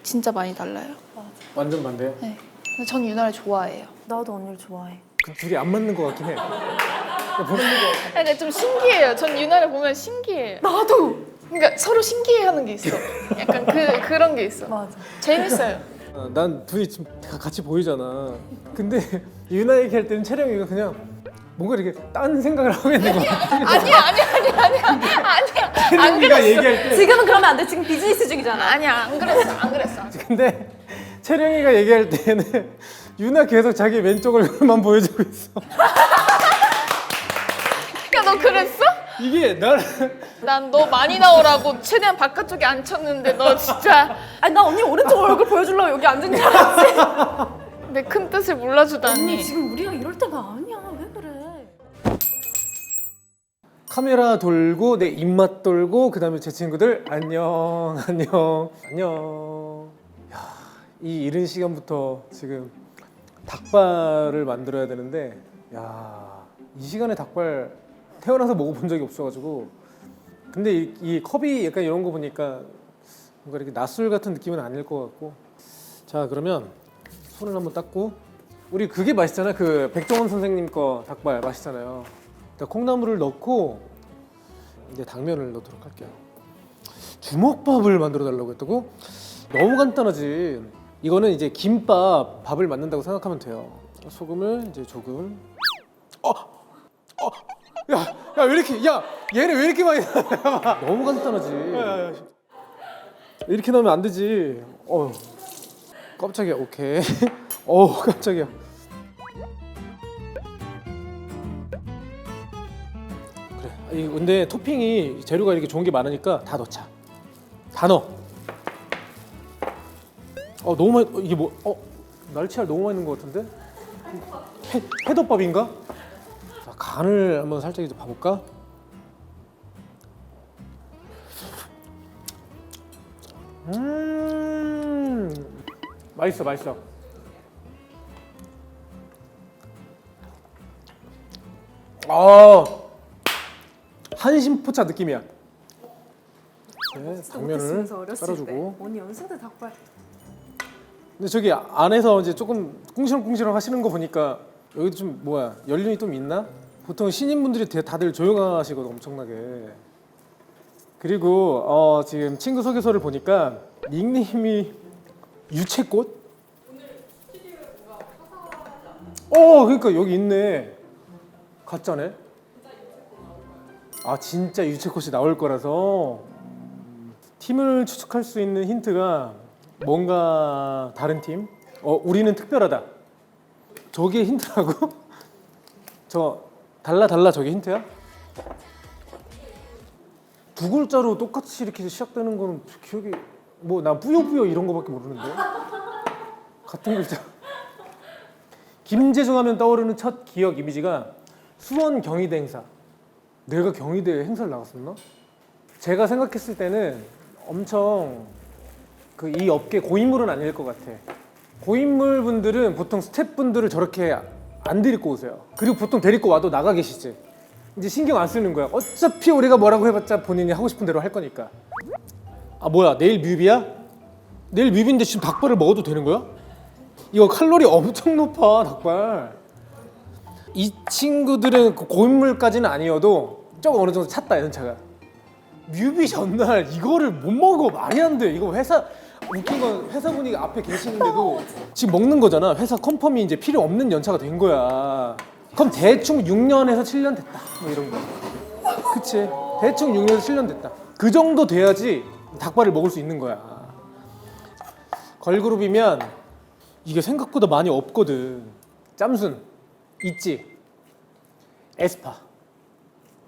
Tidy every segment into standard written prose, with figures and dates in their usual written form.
진짜 많이 달라요. 완전 반대요? 네. 근데 전 유나를 좋아해요. 나도 언니를 좋아해. 그 둘이 안 맞는 것 같긴 해. 보는 거. 근데 좀 신기해요. 전 유나를 보면 신기해요. 나도. 그러니까 서로 신기해하는 게 있어. 약간 그런 게 있어. 맞아. 재밌어요. 난 둘이 지금 같이 보이잖아. 근데 유나 얘기할 때는 채령이가 그냥 뭔가 이렇게 딴 생각을 하고 있는 거야. 아니야. 안 채령이가 그랬어. 얘기할 때. 지금은 그러면 안 돼. 지금 비즈니스 중이잖아. 아니야, 안 그랬어. 근데 채령이가 얘기할 때는 유나 계속 자기 왼쪽 얼굴만 보여주고 있어. 야, 너 그랬어? 이게 나를 난 너 많이 나오라고 최대한 바깥쪽에 앉혔는데 너 진짜 아니 나 언니 오른쪽 얼굴 보여주려고 여기 앉은 줄 알았지. 내 큰 뜻을 몰라주다니. 언니 지금 우리가 이럴 때가 아니야. 왜 그래? 카메라 돌고 내 입맛 돌고 그다음에 제 친구들 안녕. 야, 이 이른 시간부터 지금 닭발을 만들어야 되는데 야, 이 시간에 닭발 태어나서 먹어본 적이 없어가지고 근데 이 컵이 약간 이런 거 보니까 뭔가 이렇게 낯술 같은 느낌은 아닐 것 같고 자 그러면 손을 한번 닦고 우리 그게 맛있잖아 그 백종원 선생님 거 닭발 맛있잖아요. 일단 콩나물을 넣고 이제 당면을 넣도록 할게요. 주먹밥을 만들어 달라고 했다고? 너무 간단하지. 이거는 이제 김밥 밥을 만든다고 생각하면 돼요. 소금을 이제 조금. 야 왜 이렇게 야 얘네 왜 이렇게 많이 넣어? 너무 간단하지. 이렇게 넣으면 안 되지. 깜짝이야. 오케이. 깜짝이야. 그래. 근데 토핑이 재료가 이렇게 좋은 게 많으니까 다 넣자. 다 넣어. 너무 많이 이게 뭐 날치알 너무 많이 넣은 것 같은데? 회덮밥인가? 자, 간을 한번 살짝 이제 봐볼까? 맛있어. 한심포차 느낌이야. 네, 당면을 깔아주고. 언니 연세대 닭발. 근데 저기 안에서 이제 조금 꿍시렁꿍시렁 하시는 거 보니까 여기도 좀 뭐야 연륜이 좀 있나? 보통 신인분들이 다들 조용하시거든 엄청나게. 그리고 지금 친구 소개서를 보니까 닉네임이 유채꽃? 그러니까 여기 있네. 가짜네. 진짜 유채꽃이 나올 거라서 팀을 추측할 수 있는 힌트가 뭔가 다른 팀? 우리는 특별하다. 저게 힌트라고? 저 달라 저게 힌트야? 두 글자로 똑같이 이렇게 시작되는 거는 기억이 나 뿌요뿌요 이런 거밖에 모르는데 같은 글자. 김재중 하면 떠오르는 첫 기억 이미지가 수원 경희대 행사. 내가 경희대 행사를 나갔었나? 제가 생각했을 때는 엄청 이 업계 고인물은 아닐 것 같아. 고인물 분들은 보통 스태프분들을 저렇게 안 데리고 오세요. 그리고 보통 데리고 와도 나가 계시지. 이제 신경 안 쓰는 거야. 어차피 우리가 뭐라고 해봤자 본인이 하고 싶은 대로 할 거니까. 뭐야 내일 뮤비야? 내일 뮤비인데 지금 닭발을 먹어도 되는 거야? 이거 칼로리 엄청 높아 닭발. 이 친구들은 고인물까지는 아니어도 조금 어느 정도 찼다 연차가. 뮤비 전날 이거를 못 먹어. 말이 안 돼. 이거 회사 웃긴 건 회사분이 앞에 계시는데도 지금 먹는 거잖아. 회사 컨펌이 이제 필요 없는 연차가 된 거야. 그럼 대충 6년에서 7년 됐다. 뭐 이런 거. 그치? 대충 6년에서 7년 됐다. 그 정도 돼야지 닭발을 먹을 수 있는 거야. 걸그룹이면 이게 생각보다 많이 없거든. 짬순, 있지? 에스파.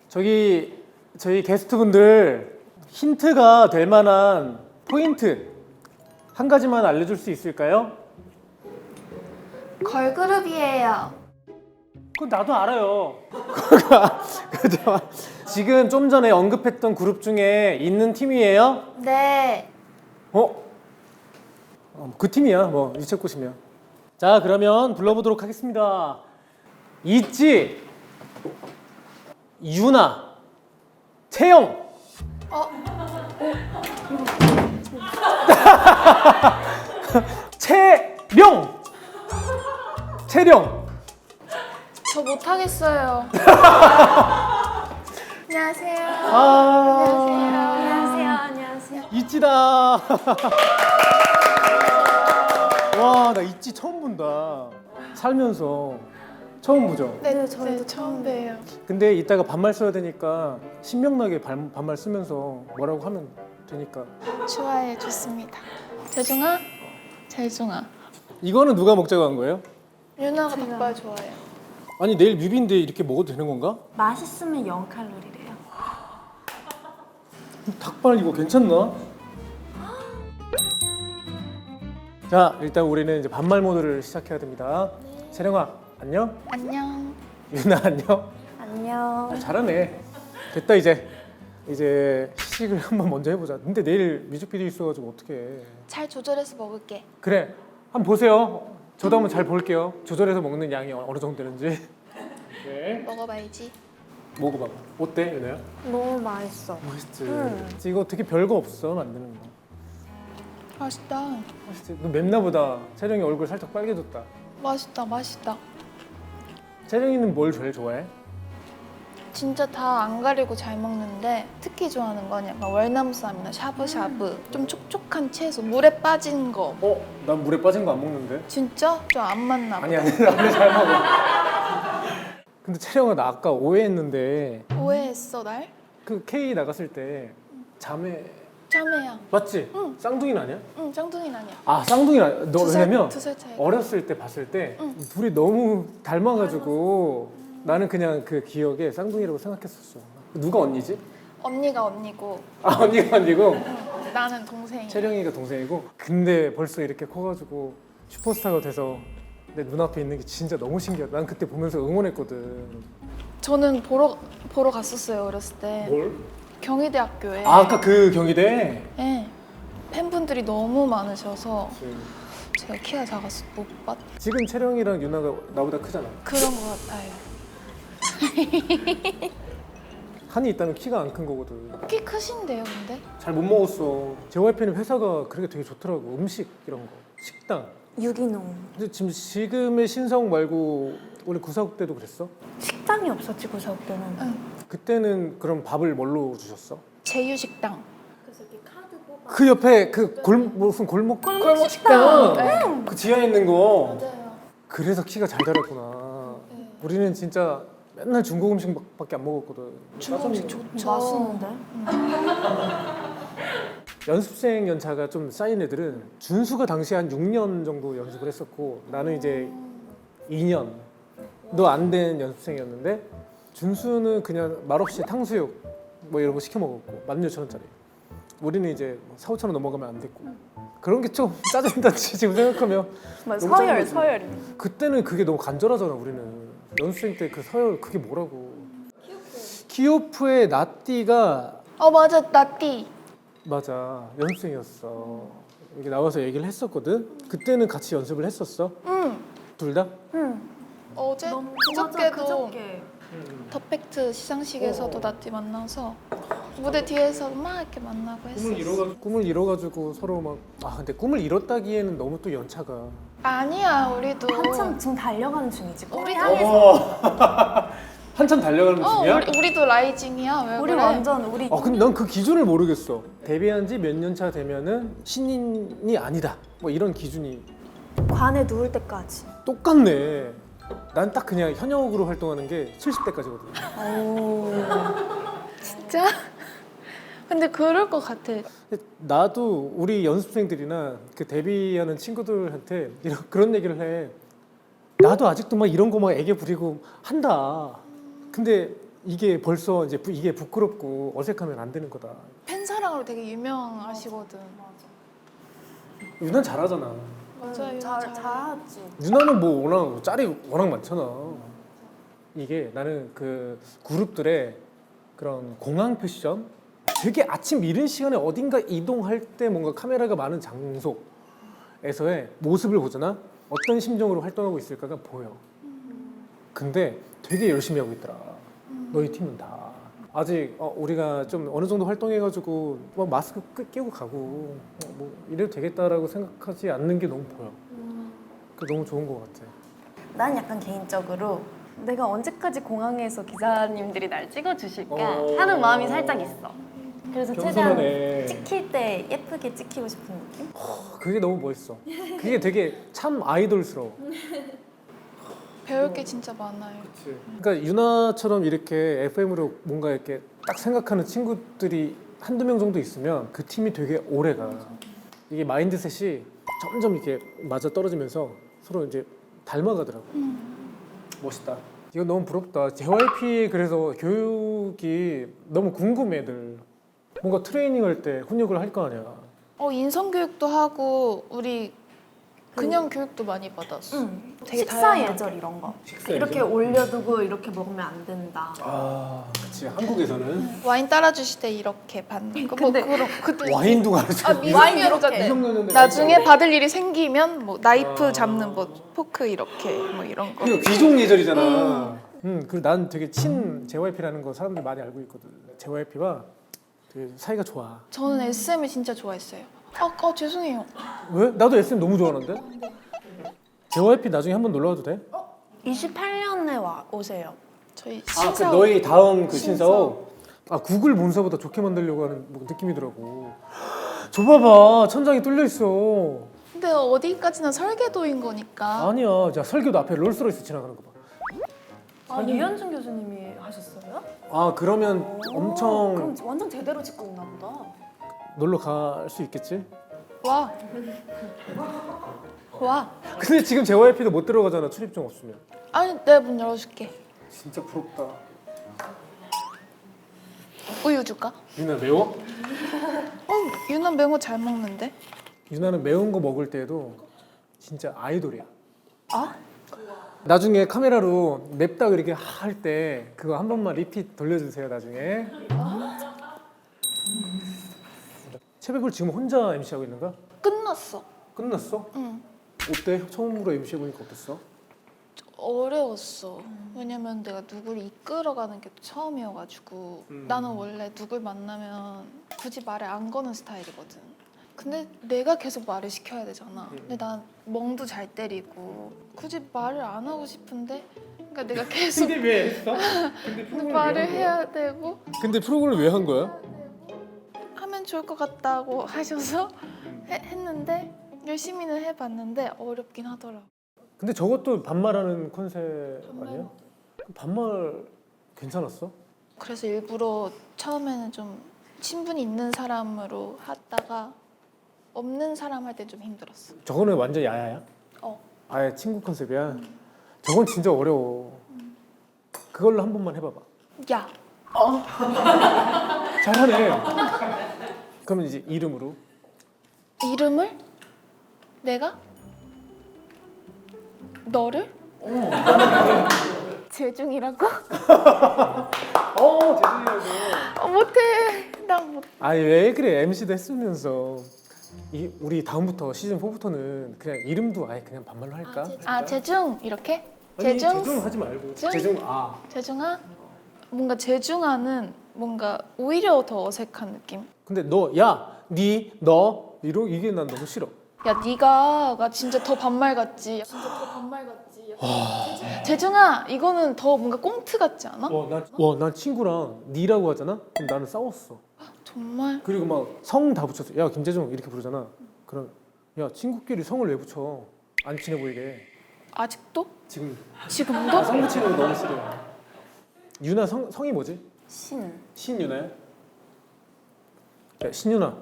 저희 게스트분들 힌트가 될 만한 포인트 한 가지만 알려줄 수 있을까요? 걸그룹이에요. 그건 나도 알아요. 그죠? 지금 좀 전에 언급했던 그룹 중에 있는 팀이에요? 네. 그 팀이야. 유채꽃이면. 자, 그러면 불러보도록 하겠습니다. 있지, 유나, 채영. 채령. 저 못하겠어요. 안녕하세요. 안녕하세요. 안녕하세요. 있지다. 와, 나 있지 처음 본다. 살면서 처음 보죠. 네, 저희도 처음 봬요. 근데 이따가 반말 써야 되니까 신명나게 반말 쓰면서 뭐라고 하면 되니까. 좋아요, 좋습니다. 재중아, 재중아. 이거는 누가 먹자고 한 거예요? 유나가 닭발 좋아해요. 아니 내일 뮤비인데 이렇게 먹어도 되는 건가? 맛있으면 0칼로리래요. 닭발 이거 괜찮나? 자, 일단 우리는 이제 반말 모드를 시작해야 됩니다. 채령아, 안녕. 안녕. 유나 안녕. 안녕. 잘하네. 됐다 이제 시식을 한번 먼저 해보자. 근데 내일 뮤직비디오 있어가지고 어떡해. 잘 조절해서 먹을게. 그래, 한번 보세요. 저도 한번 잘 볼게요. 조절해서 먹는 양이 어느 정도 되는지. 네. 먹어봐야지. 먹어봐. 어때, 유나야? 너무 맛있어. 맛있지. 이거 되게 별거 없어 만드는 거. 맛있다. 맛있지. 너 맵나 보다. 채령이 얼굴 살짝 빨개졌다. 맛있다, 맛있다. 채령이는 뭘 제일 좋아해? 진짜 다 안 가리고 잘 먹는데 특히 좋아하는 건 약간 월남쌈이나 샤브샤브 좀 촉촉한 채소 물에 빠진 거. 난 물에 빠진 거 안 먹는데. 진짜? 좀 안 맞나 봐. 아니 나는 잘 먹어. 근데 채령아 나 아까 오해했는데 오해했어 날? 그 K 나갔을 때 자매 참외야. 맞지? 응. 쌍둥이는 아니야? 응, 짱둥이는 아니야. 아 쌍둥이는 아니야. 너 왜냐면 두살 차이. 어렸을 때 봤을 때 응. 둘이 너무 닮아가지고 나는 그냥 그 기억에 쌍둥이라고 생각했었어. 누가 언니지? 언니가 언니고 아 언니가 언니고 응, 나는 동생이. 채령이가 동생이고. 근데 벌써 이렇게 커가지고 슈퍼스타가 돼서 내 눈앞에 있는 게 진짜 너무 신기하다. 난 그때 보면서 응원했거든. 저는 보러 갔었어요 어렸을 때. 뭘? 경희대학교에. 아, 아까 그 경희대? 네. 팬분들이 너무 많으셔서 제가 키가 작아서 못 봤. 지금 채령이랑 유나가 나보다 크잖아. 그런 것 같아요. 한이 있다면 키가 안 큰 거거든. 키 크신데요, 근데? 잘 못 먹었어. JYP는 회사가 그런 게 되게 좋더라고. 음식 이런 거, 식당. 유기농. 근데 지금의 신성 말고 원래 구사국 때도 그랬어? 식당이 없었지 구사업 때는. 응. 그때는 그럼 밥을 뭘로 주셨어? 제휴식당. 그래서 이렇게 카드 뽑아. 그 옆에 그 무슨 골목 식당. 식당. 그 지하에 있는 거. 맞아요. 그래서 키가 잘 자랐구나. 네. 우리는 진짜 맨날 중국 음식밖에 안 먹었거든. 중국 음식 좋죠. 맛있는데? 연습생 연차가 좀 쌓인 애들은 준수가 당시에 한 6년 정도 연습을 했었고 나는 이제 2년도 안 된 연습생이었는데 준수는 그냥 말없이 탕수육 뭐 이런 거 시켜 먹었고 16,000원짜리. 우리는 이제 4,5,000원 넘어가면 안 됐고 그런 게 좀 짜증나지 지금 생각하면. 맞아, 너무 서열 짜증나지. 서열이. 그때는 그게 너무 간절하잖아. 우리는 연습생 때 그 서열 그게 뭐라고. 키오프의 나띠가 맞아, 나띠. 맞아 연습생이었어. 여기 나와서 얘기를 했었거든. 그때는 같이 연습을 했었어. 응. 둘 다? 응. 어제? 너무 그저께도 그저께. 더팩트 시상식에서도 나띠 만나서 무대 뒤에서 막 이렇게 만나고 했었어. 꿈을 이뤄가지고 서로 막. 아 근데 꿈을 이뤘다기에는 너무 또 연차가. 아니야, 우리도. 한참 지금 달려가는 중이지. 우리 한참 달려가는 중이야? 우리도 라이징이야. 왜 우리 그래? 완전 우리 근데 난 그 기준을 모르겠어. 데뷔한 지 몇 년 차 되면은 신인이 아니다. 뭐 이런 기준이 관에 누울 때까지. 똑같네. 난 딱 그냥 현역으로 활동하는 게 70대까지거든. 진짜? 근데 그럴 것 같아. 나도 우리 연습생들이나 그 데뷔하는 친구들한테 그런 얘기를 해. 나도 아직도 막 이런 거 막 애교 부리고 한다. 근데 이게 벌써 이제 이게 부끄럽고 어색하면 안 되는 거다. 팬사랑으로 되게 유명하시거든. 유난 잘하잖아. 맞아요. 잘하지. 유나는 뭐 워낙 짤이 워낙 많잖아. 이게 나는 그 그룹들의 그런 공항 패션, 되게 아침 이른 시간에 어딘가 이동할 때 뭔가 카메라가 많은 장소에서의 모습을 보잖아. 어떤 심정으로 활동하고 있을까가 보여. 근데 되게 열심히 하고 있더라. 너희 팀은 다. 아직 우리가 좀 어느 정도 활동해가지고 뭐 마스크 끼고 가고 뭐 이래도 되겠다라고 생각하지 않는 게 너무 보여. 그 너무 좋은 것 같아. 난 약간 개인적으로 내가 언제까지 공항에서 기사님들이 날 찍어주실까 하는 마음이 살짝 있어. 그래서 최대한 겸손하네. 찍힐 때 예쁘게 찍히고 싶은 느낌? 그게 너무 멋있어. 그게 되게 참 아이돌스러워. 배울 게 진짜 많아요. 그러니까 유나처럼 이렇게 FM으로 뭔가 이렇게 딱 생각하는 친구들이 한두 명 정도 있으면 그 팀이 되게 오래가. 이게 마인드셋이 점점 이렇게 맞아 떨어지면서 서로 이제 닮아가더라고. 멋있다. 이거 너무 부럽다. JYP 그래서 교육이 너무 궁금해 늘. 뭔가 트레이닝 할 때 훈육을 할 거 아니야. 인성 교육도 하고 우리 그냥 교육도 많이 받았어. 되게 식사 다양하게. 예절 이런 거. 식사 이렇게 예절? 올려두고 이렇게 먹으면 안 된다. 아, 그치. 한국에서는 와인 따라주실 때 이렇게 받는 거. 근데 뭐 그런 그때 와인도 가르쳐. 와인 이렇게. 이렇게 나중에 받을 일이 생기면 뭐 나이프 잡는 뭐 포크 이렇게 뭐 이런 거. 그리고 귀족 예절이잖아. 그리고 난 되게 친 JYP라는 거 사람들 많이 알고 있거든. JYP가 되게 사이가 좋아. 저는 SM을 진짜 좋아했어요. 죄송해요. 왜? 나도 SM 너무 좋아하는데. JYP 나중에 한번 놀러 와도 돼? 28년에 오세요. 저희 그 신사옥. 너희 다음 그 신사옥. 신사옥. 구글 본사보다 좋게 만들려고 하는 뭐 느낌이더라고. 저 봐봐, 천장이 뚫려 있어. 근데 어디까지나 설계도인 거니까. 아니야, 자 설계도 앞에 롤스로이스 지나가는 거 봐. 유현준 교수님이 하셨어요? 그러면 엄청 그럼 완전 제대로 짓고 있나 보다. 놀러 갈 수 있겠지? 와. 와. 근데 지금 JYP도 못 들어가잖아, 출입증 없으면. 아니 내가 문 열어줄게. 진짜 부럽다. 우유 줄까? 유나 매워? 유나 매운 거 잘 먹는데. 유나는 매운 거 먹을 때도 진짜 아이돌이야. 아? 나중에 카메라로 냅다 이렇게 할 때 그거 한 번만 리핏 돌려주세요 나중에. 채백을 지금 혼자 MC하고 있는 거야? 끝났어. 끝났어? 응. 어때? 처음으로 MC 해보니까 어땠어? 어려웠어. 왜냐면 내가 누구를 이끌어가는 게 처음이어가지고 나는 원래 누굴 만나면 굳이 말을 안 거는 스타일이거든. 근데 내가 계속 말을 시켜야 되잖아. 근데 난 멍도 잘 때리고 굳이 말을 안 하고 싶은데 그러니까 내가 계속 근데 왜 했어? 근데 말을 해야 되고 근데 프로그램을 왜 한 거야? 하면 좋을 것 같다고 하셔서 했는데 열심히는 해봤는데 어렵긴 하더라고. 근데 저것도 반말하는 컨셉 반말. 아니야? 반말 괜찮았어? 그래서 일부러 처음에는 좀 친분이 있는 사람으로 하다가 없는 사람 할 때 좀 힘들었어. 저거는 완전 야야야? 아예 친구 컨셉이야? 저건 진짜 어려워. 그걸로 한 번만 해봐봐. 야, 잘하네. 그러면 이제 이름으로. 이름을 내가 너를 재중이라고? 재준이라고. 못해. 나 못. 아니 왜 그래? MC도 했으면서. 우리 다음부터 시즌 4부터는 그냥 이름도 아예 그냥 반말로 할까? 재중 이렇게? 아니, 재중? 재중 하지 말고. 중? 재중. 재중아? 뭔가 재중아는 뭔가 오히려 더 어색한 느낌. 근데 너, 야, 니, 너 이게 난 너무 싫어. 야, 네가 진짜 더 반말 같지. 진짜 더 반말 같지. 재중아, 이거는 더 뭔가 꽁트 같지 않아? 난 친구랑 니라고 하잖아? 그럼 나는 싸웠어. 정말? 그리고 막 성 다 붙였어. 야, 김재중 이렇게 부르잖아. 그럼 야, 친구끼리 성을 왜 붙여? 안 친해 보이게. 아직도? 지금 지금도? 성 붙이는 거 너무 싫어. 유나 성이 뭐지? 신. 신유나야? 야, 신유나.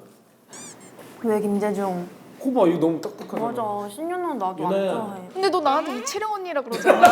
왜 김재중? 코봐 이거 너무 딱딱하잖아. 맞아. 신윤아 나도 유나야. 안 좋아해. 근데 너 나한테 이채령 언니라 그러잖아.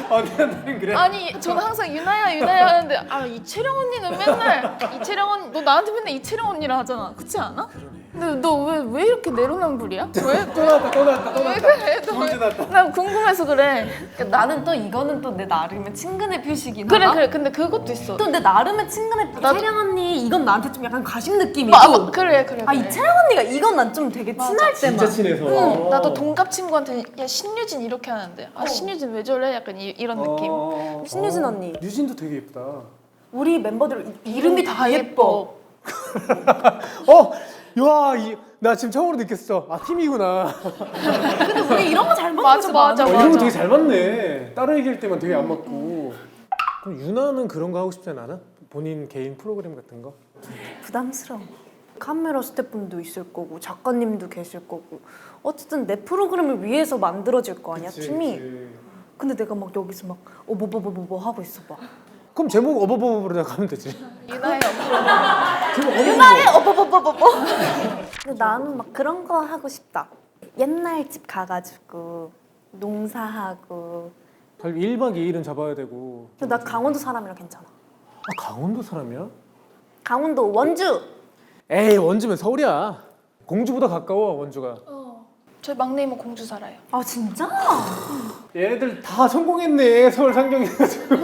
나는 그래. 아니, 저는 항상 유나야 하는데 이채령 언니는 맨날 이채령 언니, 너 나한테 맨날 이채령 언니라 하잖아. 그렇지 않아? 근데 너 왜 이렇게 내로남불이야? 왜? 또 나왔다. 왜 그래? 문제 났다. 난 궁금해서 그래. 그러니까 나는 또 이거는 또 내 나름의 친근의 표시긴 그래 하다. 그래. 근데 그것도 있어. 또 내 나름의 친근의 나도- 채령 언니 이건 나한테 좀 약간 가심 느낌이고. 그래. 이 채령 언니가 이건 난 좀 되게 친할 때만. 진짜 친해서. 나도 동갑 친구한테 야 신유진 이렇게 하는데 신유진 왜 저래? 약간 이런 느낌. 신유진 언니. 유진도 되게 예쁘다. 우리 멤버들 이름이 다 예뻐. 야, 나 지금 처음으로 느꼈어. 아 팀이구나. 근데 우리 이런 거 잘 맞아, 맞아, 이런 맞아. 거 되게 잘 맞네. 따로 얘기할 때만 되게 안 맞고. 그럼 유나는 그런 거 하고 싶지 않아? 본인 개인 프로그램 같은 거? 부담스러워. 카메라 스태프분도 있을 거고 작가님도 계실 거고 어쨌든 내 프로그램을 위해서 만들어질 거 아니야 그치, 팀이. 그치. 근데 내가 막 여기서 막 뭐 하고 있어 봐. 그럼 제목 어버버버로 가면 되지. 유나의 제목 유나의 어버버버버버. 근데 나는 막 그런 거 하고 싶다. 옛날 집 가가지고 농사하고. 1박 2일은 잡아야 되고. 근데 나 강원도 사람이라 괜찮아. 아 강원도 사람이야? 강원도 원주. 에이 원주면 서울이야. 공주보다 가까워 원주가. 저희 막내 이모 공주 살아요. 아 진짜? 얘네들 다 성공했네 서울 상경해가지고.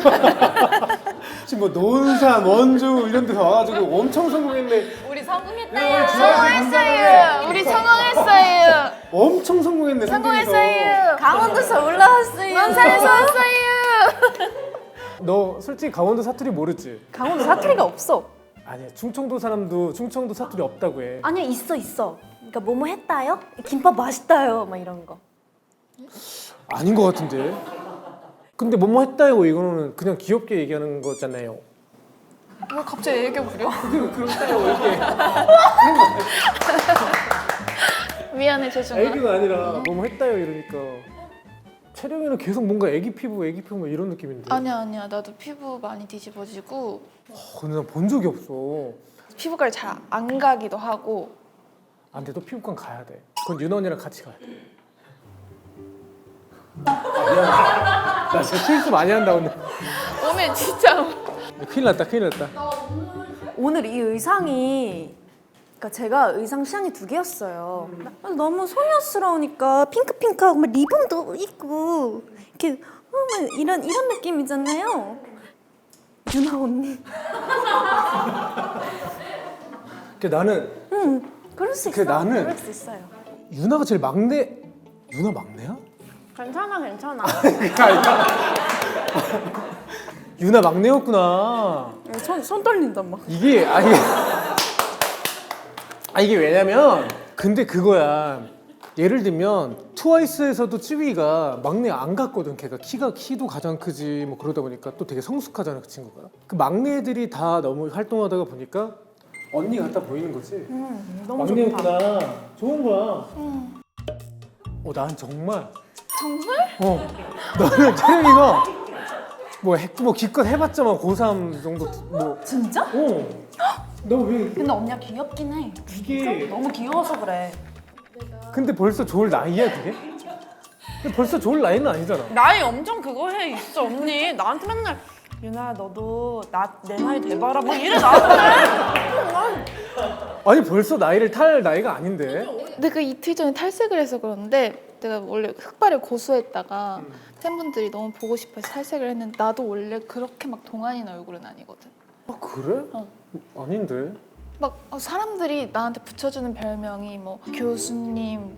지금 뭐 논산, 원주 이런 데서 와가지고 엄청 성공했네. 우리 성공했어요. 성공했어요. 우리 성공했어요. 엄청 성공했네 상경에서. 성공했어요. 강원도에서 올라왔어요. 원산에서 왔어요. 너 솔직히 강원도 사투리 모르지? 강원도 사투리가 없어. 아니야 충청도 사람도 충청도 사투리 없다고 해. 아니야 있어. 그러니까 뭐뭐 했다요? 김밥 맛있다요. 막 이런 거. 아닌 것 같은데. 근데 뭐뭐 했다요 이거는 그냥 귀엽게 얘기하는 거잖아요. 왜 갑자기 애교 부려? 그렇다요 이게. 미안해 죄송해. 애기가 아니라 뭐뭐 했다요 이러니까. 채령이는 계속 뭔가 애기 피부 뭐 이런 느낌인데. 아니야 나도 피부 많이 뒤집어지고 근데 난 본 적이 없어. 피부과를 잘 안 가기도 하고. 아 근데 너 피부과 가야 돼. 그건 윤아 언니랑 같이 가야 돼. 아, 미안해. 나 진짜 실수 많이 한다 오늘. 오늘 진짜 큰일 났다. 오늘 이 의상이 그러니까 제가 의상 취향이 두 개였어요. 너무 소녀스러우니까 핑크핑크하고 막 리본도 있고 이렇게 막 이런 느낌이잖아요. 유나 언니. 나는 그럴 수 있어. 그럴 수 있어요. 유나가 제일 막내. 유나 막내야? 괜찮아. 유나 막내였구나. 손 떨린다 막. 이게 이게 왜냐면 근데 그거야. 예를 들면 트와이스에서도 찌위가 막내 안 갔거든. 걔가 키도 가장 크지 뭐 그러다 보니까 또 되게 성숙하잖아 그 친구가. 그 막내들이 다 너무 활동하다가 보니까 언니 같아 보이는 거지. 너무 막내였구나. 좋은 거야. 난 정말. 나는 채령이가 뭐 기껏 해봤자 고3 정도 뭐. 진짜? 너 왜 근데 언니가 귀엽긴 해. 이게 너무 귀여워서 그래. 근데 벌써 좋을 나이야 그게? 근데 벌써 좋을 나이는 아니잖아. 나이 엄청 그거 해 있어 언니. 나한테 맨날 유나 너도 내 나이 돼봐라 뭐 이래 나한테. 아니 벌써 나이를 탈 나이가 아닌데. 내가 이틀 전에 탈색을 해서 그런데 내가 원래 흑발을 고수했다가 팬분들이 너무 보고 싶어서 탈색을 했는데 나도 원래 그렇게 막 동안인 얼굴은 아니거든. 아 그래? 아닌데. 막 사람들이 나한테 붙여주는 별명이 뭐 교수님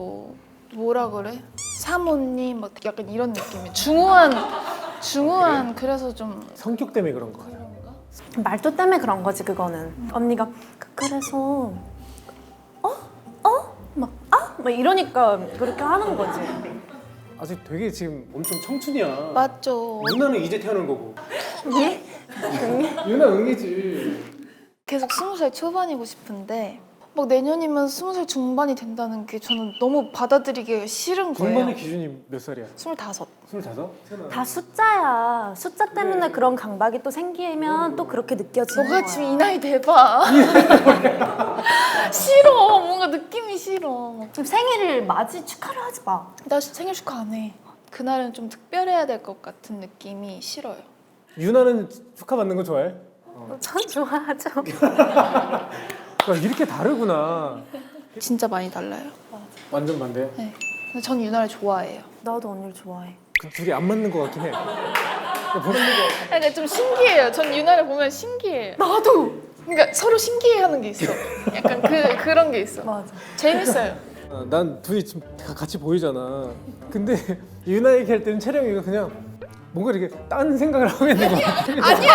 뭐라 그래? 사모님 막 약간 이런 느낌이 중후한 그래서 좀 성격 때문에 그런 거야. 말투 때문에 그런 거지 그거는. 언니가 그래서 막 이러니까 그렇게 하는 거지. 아직 되게 지금 엄청 청춘이야. 맞죠. 누나는 이제 태어난 거고. 예? 유나 응이지. 계속 20살 초반이고 싶은데 막 내년이면 20살 중반이 된다는 게 저는 너무 받아들이기 싫은 거예요. 중반의 기준이 몇 살이야? 25. 25? 다 숫자야. 숫자 때문에 그런 강박이 또 생기면 또 그렇게 느껴지는 거야. 너가 지금 이 나이 돼봐. 싫어. 뭔가 느낌이 싫어. 지금 생일을 맞이 축하를 하지 마. 나 생일 축하 안 해. 그날은 좀 특별해야 될 것 같은 느낌이 싫어요. 유나는 축하받는 거 좋아해? 전 좋아하죠. 야, 이렇게 다르구나. 진짜 많이 달라요. 완전 반대. 네. 근데 전 유나를 좋아해요. 나도 언니를 좋아해. 그 둘이 안 맞는 거 같긴 해. 근데 좀 신기해요. 전 유나를 보면 신기해요. 나도. 그러니까 서로 신기해하는 게 있어. 약간 그런 게 있어. 맞아. 재밌어요. 난 둘이 지금 같이 보이잖아. 근데 유나 얘기할 때는 채령이가 그냥 뭔가 이렇게 딴 생각을 하고 있는 거야. 아니야.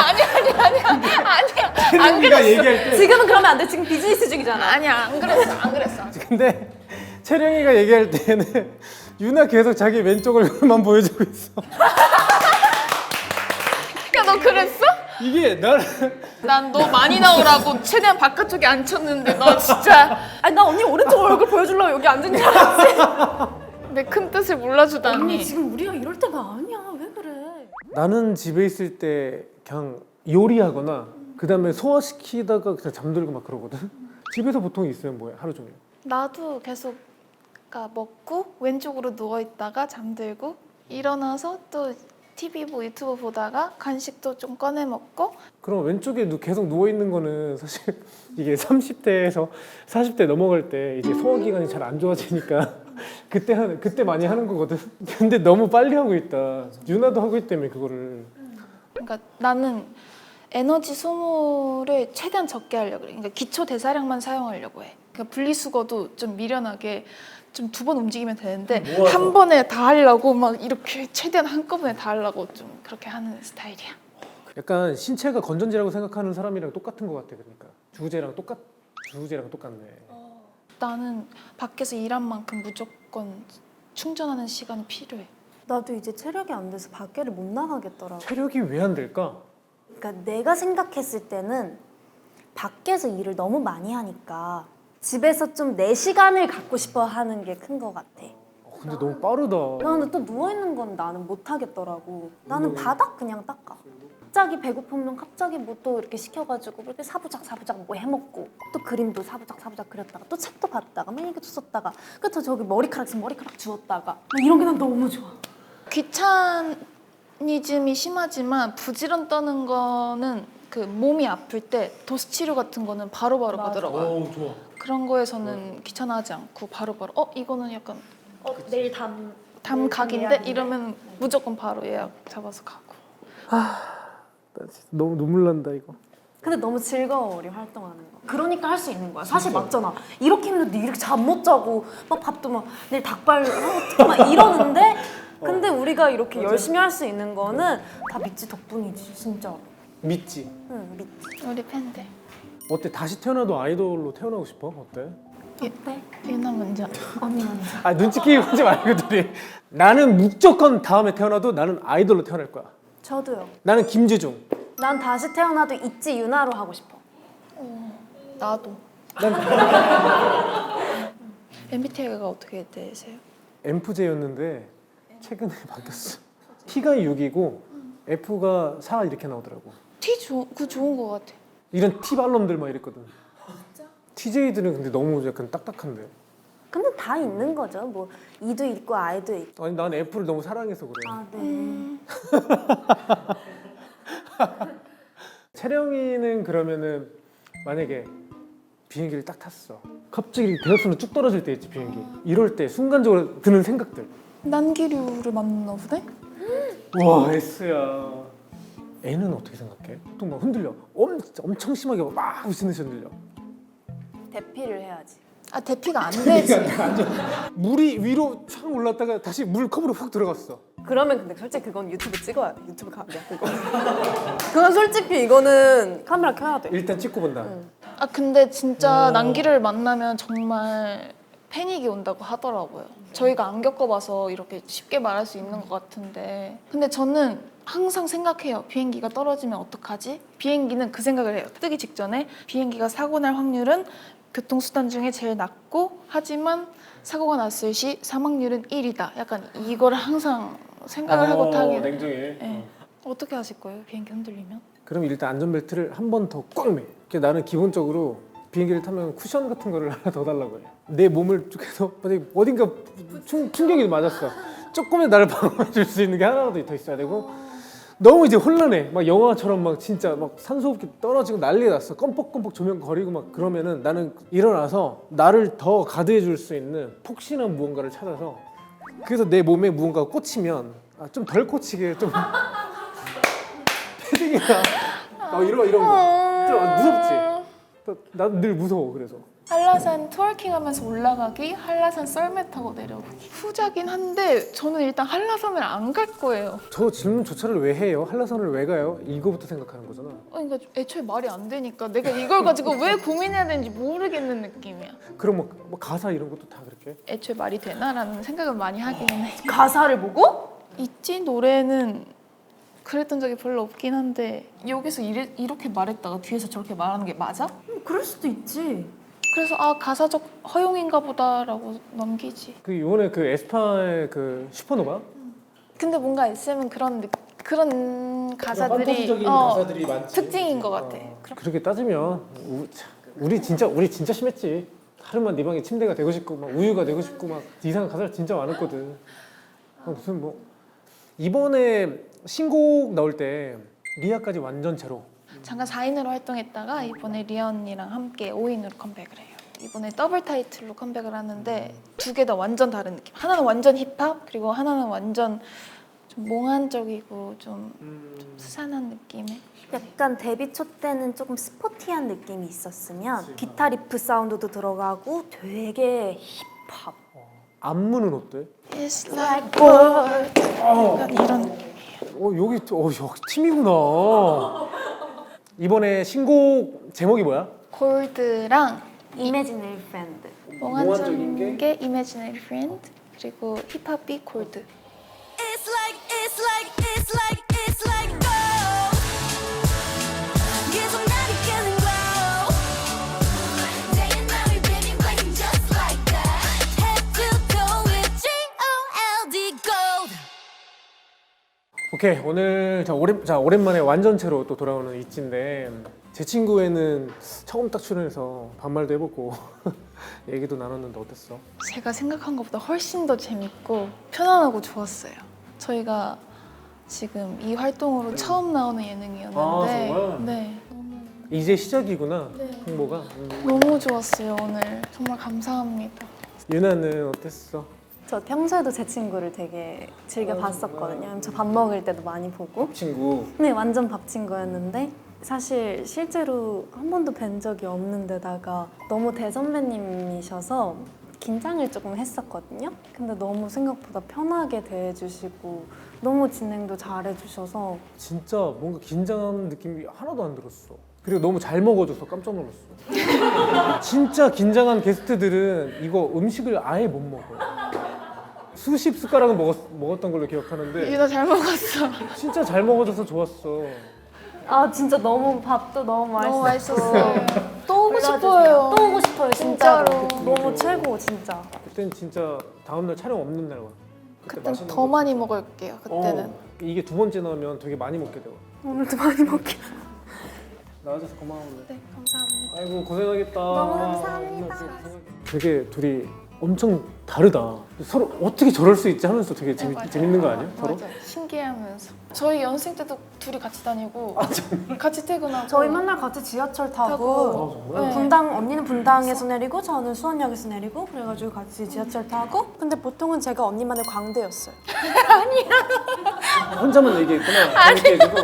채령이가 얘기할 때 지금은 그러면 안 돼. 지금 비즈니스 중이잖아. 아니야 안 그랬어 안 그랬어. 근데 채령이가 얘기할 때는 유나 계속 자기 왼쪽 얼굴만 보여주고 있어. 야 너 그랬어? 이게 나를 난 너 많이 나오라고 최대한 바깥쪽에 앉혔는데 너 진짜 아니 나 언니 오른쪽 얼굴 보여주려고 여기 앉은 줄 알았지. 내 큰 뜻을 몰라주다니. 언니 지금 우리가 이럴 때가 아니야. 왜 그래? 나는 집에 있을 때 그냥 요리하거나 그 다음에 소화시키다가 그냥 잠들고 막 그러거든. 집에서 보통 있으면 뭐해 하루 종일? 나도 계속 그러니까 먹고 왼쪽으로 누워 있다가 잠들고 일어나서 또 TV 뭐 유튜브 보다가 간식도 좀 꺼내 먹고. 그럼 왼쪽에 계속 누워 있는 거는 사실 이게 30대에서 40대 넘어갈 때 이제 소화기관이 잘 안 좋아지니까 그때 많이 하는 거거든. 근데 너무 빨리 하고 있다. 유나도 하고 있다며 그거를. 그러니까 나는 에너지 소모를 최대한 적게 하려고 그래. 그러니까 기초 대사량만 사용하려고 해. 그러니까 분리수거도 좀 미련하게 좀 2번 움직이면 되는데 한 번에 다 하려고 막 이렇게 최대한 한꺼번에 다 하려고 좀 그렇게 하는 스타일이야. 약간 신체가 건전지라고 생각하는 사람이랑 똑같은 것 같아. 그러니까 주제랑 똑같네. 나는 밖에서 일한 만큼 무조건 충전하는 시간이 필요해. 나도 이제 체력이 안 돼서 밖에를 못 나가겠더라고. 체력이 왜 안 될까? 그러니까 내가 생각했을 때는 밖에서 일을 너무 많이 하니까 집에서 좀 내 시간을 갖고 싶어 하는 게 큰 것 같아. 근데 너무 빠르다. 근데 또 누워있는 건 나는 못 하겠더라고. 나는 바닥 그냥 닦아. 갑자기 배고프면 갑자기 뭐 또 이렇게 시켜가지고 이렇게 사부작 뭐 해먹고 또 그림도 사부작 그렸다가 또 책도 봤다가 막 이렇게 썼다가 그쵸 저기 머리카락 있으면 머리카락 주웠다가 막 이런 게 난 너무 좋아. 귀차니즘이 심하지만 부지런 떠는 거는 그 몸이 아플 때 도수 치료 같은 거는 바로바로 가더라고요. 좋아. 그런 거에서는 귀찮아하지 않고 바로바로 이거는 약간 내일 담각인데 이러면 무조건 바로 예약 잡아서 가고. 나 진짜 너무 눈물 난다 이거. 근데 너무 즐거워 우리 활동하는 거. 그러니까 할 수 있는 거야. 사실 맞잖아. 이렇게 힘든데 이렇게 잠 못 자고 막 밥도 막 내일 닭발 하고 막 이러는데 근데 우리가 이렇게 열심히 할 수 있는 거는 다 미찌 덕분이지 진짜. 믿지? 응 미찌. 우리 팬들. 어때? 다시 태어나도 아이돌로 태어나고 싶어? 어때? 어때? 유나 먼저. 언니 먼저. 아 눈치 끼고 하지 말고 둘이. 나는 무조건 다음에 태어나도 나는 아이돌로 태어날 거야. 저도요. 나는 김재중. 난 다시 태어나도 있지 유나로 하고 싶어. 나도. 난 MBTI가 어떻게 되세요? MFJ였는데 최근에 바뀌었어. T가 6이고 F가 4 이렇게 나오더라고. 그거 좋은 거 같아. 이런 T발놈들 막 이랬거든. TJ들은 근데 너무 약간 딱딱한데. 근데 다 있는 거죠. 뭐 이도 있고 아이도 있고. 아니 난 F를 너무 사랑해서 그래. 아 네. 채령이는 그러면은 만약에 비행기를 딱 탔어. 갑자기 대각선으로 쭉 떨어질 때 있지 비행기. 이럴 때 순간적으로 드는 생각들. 난기류를 만나 보네? 와 S야. N은 어떻게 생각해? 보통 막 흔들려. 엄청 심하게 막 미친 듯이 흔들려. 대피를 해야지. 대피가 안 되지. 물이 위로 촥 올랐다가 다시 물 컵으로 훅 들어갔어. 그러면 근데 솔직히 그건 유튜브 찍어야 돼. 유튜브 가면 그거. 그건 솔직히 이거는 카메라 켜야 돼. 일단 찍고 본다. 근데 진짜 난기를 만나면 정말 패닉이 온다고 하더라고요. 저희가 안 겪어봐서 이렇게 쉽게 말할 수 있는 것 같은데 근데 저는 항상 생각해요. 비행기가 떨어지면 어떡하지? 비행기는 그 생각을 해요. 뜨기 직전에 비행기가 사고 날 확률은 교통수단 중에 제일 낮고 하지만 사고가 났을 시 사망률은 1이다. 약간 이걸 항상 생각을 하고 타게 돼요. 냉정해. 네. 어떻게 하실 거예요? 비행기 흔들리면? 그럼 일단 안전벨트를 한 번 더 꽉 매. 나는 기본적으로 비행기를 타면 쿠션 같은 거를 하나 더 달라고 해. 내 몸을 쭉 해서 어딘가 충격이 맞았어. 조금의 나를 방어해 줄 수 있는 게 하나라도 더 있어야 되고 너무 이제 혼란해. 막 영화처럼 막 진짜 막 산소호흡기 떨어지고 난리 났어. 껌뻑껌뻑 조명 거리고 막 그러면은 나는 일어나서 나를 더 가드해 줄 수 있는 폭신한 무언가를 찾아서 그래서 내 몸에 무언가가 꽂히면 좀 덜 꽂히게 좀 패딩이나 이런 거 좀 무섭지? 나도 늘 무서워. 그래서 한라산 트월킹하면서 올라가기, 한라산 썰매 타고 내려오기. 후자긴 한데 저는 일단 한라산을 안 갈 거예요. 저 질문조차를 왜 해요? 한라산을 왜 가요? 이거부터 생각하는 거잖아. 그러니까 애초에 말이 안 되니까 내가 이걸 가지고 왜 고민해야 되는지 모르겠는 느낌이야. 그럼 뭐 가사 이런 것도 다 그렇게? 애초에 말이 되나라는 생각을 많이 하기는 해. 가사를 보고? 있지 노래는 그랬던 적이 별로 없긴 한데 여기서 이렇게 말했다가 뒤에서 저렇게 말하는 게 맞아? 그럴 수도 있지. 그래서 아 가사적 허용인가 보다라고 넘기지. 그 이번에 그 에스파의 그 슈퍼노바? 근데 뭔가 SM은 그런 가사들이 판타지적인 가사들이 많지. 특징인 것 같아. 그렇게 따지면 우리 진짜 심했지. 하루만 네 방에 침대가 되고 싶고 막 우유가 되고 싶고 막 이상한 가사를 진짜 많았거든. 무슨 뭐 이번에 신곡 나올 때 리아까지 완전 제로. 잠깐 4인으로 활동했다가 이번에 리아 언니랑 함께 5인으로 컴백을 해요. 이번에 더블 타이틀로 컴백을 하는데 두 개 다 완전 다른 느낌. 하나는 완전 힙합 그리고 하나는 완전 좀 몽환적이고 좀 스산한 느낌의. 약간 데뷔 초 때는 조금 스포티한 느낌이 있었으면 기타 리프 사운드도 들어가고 되게 힙합. 안무는 어때? It's like gold. 약간 이런 느낌. 여기 팀이구나. 이번에 신곡 제목이 뭐야? 골드랑 이매지너리 프렌드. 몽환적인 게 Imaginary Friend 그리고 힙합이 골드. It's like gold. 계속 나를 깨는 glow. Day and night we've been waiting just like that. Head to toe with G-O-L-D gold. 오케이 오늘 오랜만에 완전체로 또 돌아오는 이치인데 제 친구에는 처음 딱 출연해서 반말도 해보고 얘기도 나눴는데 어땠어? 제가 생각한 것보다 훨씬 더 재밌고 편안하고 좋았어요. 저희가 지금 이 활동으로 처음 나오는 예능이었는데 아, 정말? 네, 이제 시작이구나 네. 홍보가. 너무 좋았어요 오늘. 정말 감사합니다. 유나는 어땠어? 저 평소에도 제 친구를 되게 즐겨 봤었거든요. 저 밥 먹을 때도 많이 보고. 친구 네, 완전 밥 친구였는데 사실 실제로 한 번도 뵌 적이 없는 데다가 너무 대선배님이셔서 긴장을 조금 했었거든요. 근데 너무 생각보다 편하게 대해주시고 너무 진행도 잘해주셔서 진짜 뭔가 긴장하는 느낌이 하나도 안 들었어. 그리고 너무 잘 먹어줘서 깜짝 놀랐어. 진짜 긴장한 게스트들은 이거 음식을 아예 못 먹어. 수십 숟가락은 먹었던 걸로 기억하는데 유나 잘 먹었어. 진짜 잘 먹어줘서 좋았어. 아 진짜 너무 밥도 너무 너무 맛있었고 맛있었어요. 또 오고 싶어요. 또 오고 싶어요 진짜로. 진짜로. 너무 최고 진짜. 그땐 진짜 다음날 촬영 없는 날 와. 그땐 더 많이 먹을게요. 그때는. 이게 두 번째 나오면 되게 많이 먹게 돼. 오늘도 많이 먹게. 나와줘서 고마워. 네 감사합니다. 아이고 고생하겠다. 너무 감사합니다. 되게 둘이 엄청 다르다. 서로 어떻게 저럴 수 있지 하면서 되게 네, 맞아요. 재밌는 거 아니야? 서로? 맞아요. 신기해하면서. 저희 연습생 때도 둘이 같이 다니고 같이 퇴근하고. 저희 맨날 같이 지하철 타고 타고. 정말? 네. 분당 언니는 분당에서 내리고 저는 수원역에서 내리고 그래가지고 같이 지하철 타고 근데 보통은 제가 언니만의 광대였어요. 혼자만 얘기했구나. 재밌게 해주고.